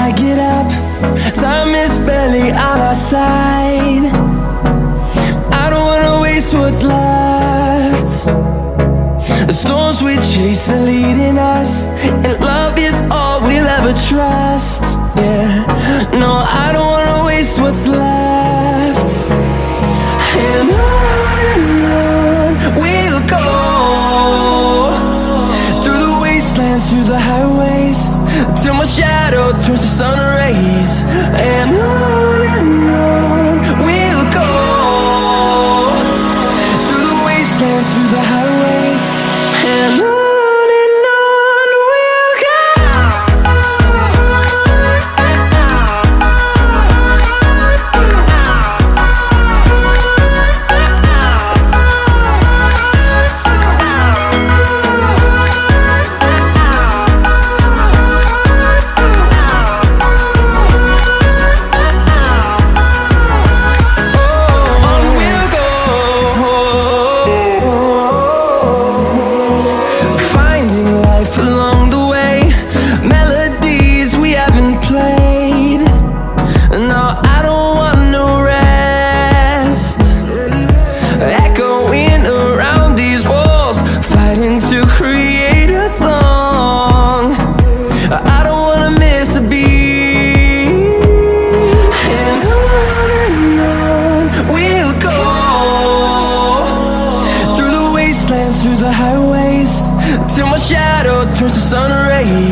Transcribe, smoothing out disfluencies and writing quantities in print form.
I get up, time is barely on our side. I don't wanna waste what's left. The storms we chase are leading us, and love is all we'll ever trust. Yeah, no, I don't wanna waste what's left. And on we'll go, through the wastelands, through the highways, till my shadow turns to sun rays. And on we'll go, through the wastelands, through the highways, and on we'll go. Through the highways, till my shadow turns to sun rays.